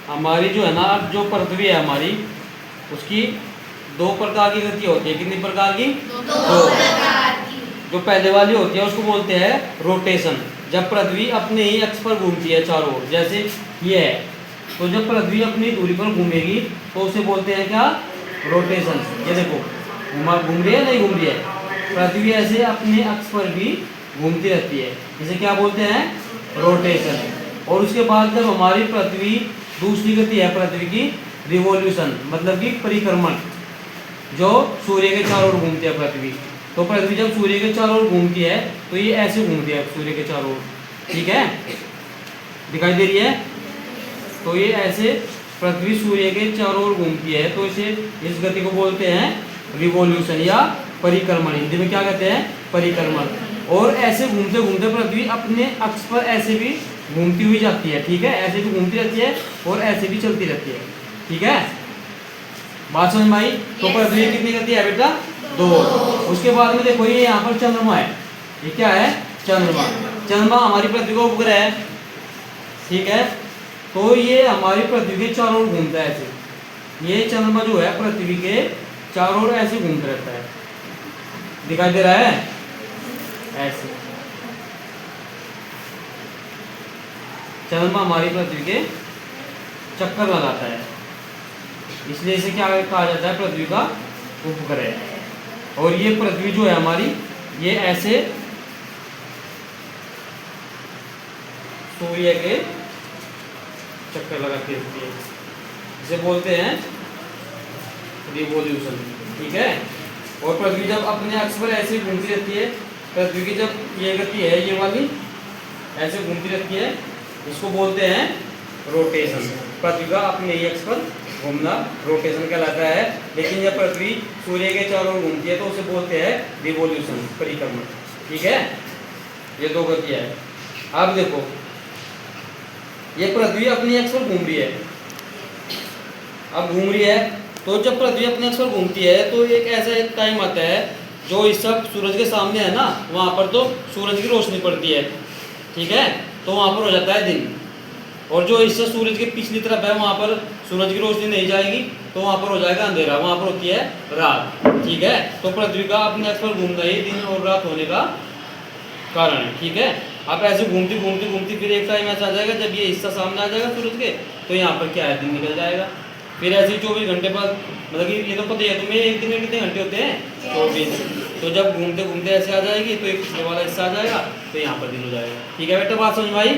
हमारी जो है ना, जो पृथ्वी है हमारी, उसकी दो प्रकार की गति होती है। कितनी प्रकार की? दो प्रकार की। जो पहले वाली होती है उसको बोलते हैं रोटेशन, जब पृथ्वी अपने ही अक्ष पर घूमती है चारों ओर, जैसे ये है। तो जब पृथ्वी अपनी दूरी पर घूमेगी तो उसे बोलते हैं क्या? रोटेशन। ये देखो घूम रही है, नहीं घूम रही है? पृथ्वी ऐसे अपने अक्ष पर भी घूमती रहती है, इसे क्या बोलते हैं? रोटेशन। और उसके बाद जब हमारी पृथ्वी, दूसरी गति है पृथ्वी की रिवॉल्यूशन, मतलब कि परिक्रमण, जो सूर्य के चारों ओर घूमती है पृथ्वी। तो पृथ्वी जब सूर्य के चारों ओर घूमती है तो ये ऐसे घूमती है सूर्य के चारों ओर, ठीक है? दिखाई दे रही है? तो ये ऐसे पृथ्वी सूर्य के चारों ओर घूमती है, तो इसे, इस गति को बोलते हैं रिवॉल्यूशन या परिक्रमण। हिंदी में क्या कहते हैं? परिक्रमण। और ऐसे घूमते घूमते पृथ्वी अपने अक्ष पर ऐसे भी घूमती हुई जाती है, ठीक है? ऐसे भी घूमती रहती है और ऐसे भी चलती रहती है, ठीक है? बात समझ में आई? तो पृथ्वी की कितनी गति है बेटा? दो। उसके बाद में देखो ये यहाँ पर चंद्रमा है। ये क्या है? चंद्रमा। चंद्रमा हमारी पृथ्वी का उपग्रह है, ठीक है? तो ये हमारी पृथ्वी के चारों ओर घूमता है ऐसे। ये चंद्रमा जो है पृथ्वी के चारों ओर ऐसे घूमता रहता है, दिखाई दे रहा है? ऐसे चंद्रमा हमारी पृथ्वी के चक्कर लगाता है, इसलिए इसे क्या कहा जाता है? पृथ्वी का उपग्रह। और ये पृथ्वी जो है हमारी, ये ऐसे सूर्य के चक्कर लगाती रहती है, इसे बोलते हैं रिवॉल्यूशन, ठीक है? और पृथ्वी जब अपने अक्ष पर ऐसे घूमती रहती है, पृथ्वी की जब ये गति है, ये वाली ऐसे घूमती रहती है, इसको बोलते हैं रोटेशन। पृथ्वी का अपने ही अक्ष पर घूमना रोटेशन कहलाता है। लेकिन जब पृथ्वी सूर्य के चारों ओर घूमती है तो उसे बोलते हैं रिवॉल्यूशन, परिक्रमण, ठीक है? ये दो गतियां है। अब देखो ये पृथ्वी अपनी अक्ष पर घूम रही है, अब घूम रही है, तो जब पृथ्वी अपने अक्ष पर घूमती है तो एक ऐसा एक टाइम आता है, जो इस सब सूरज के सामने है ना, वहाँ पर तो सूरज की रोशनी पड़ती है, ठीक है? तो वहाँ पर हो जाता है दिन। और जो इससे सूरज के पिछली तरफ है वहाँ पर सूरज की रोशनी नहीं जाएगी, तो वहाँ पर हो जाएगा अंधेरा, वहाँ पर होती है रात, ठीक है? तो पृथ्वी का अपने अक्ष पर घूमना ही दिन और रात होने का कारण है, ठीक है? आप ऐसे घूमती घूमती घूमती फिर एक टाइम ऐसा आ जाएगा जब ये हिस्सा सामने आ जाएगा सूरज के, तो यहाँ पर क्या है? दिन निकल जाएगा। फिर ऐसे 24 घंटे बाद, मतलब कि ये तो पता है तुम्हें, एक दिन में कितने घंटे होते हैं? 24। तो जब घूमते घूमते ऐसे आ जाएगी तो एक पिछले वाला हिस्सा आ जाएगा, तो यहाँ पर दिन हो जाएगा, ठीक है बेटा? बात समझ में आई?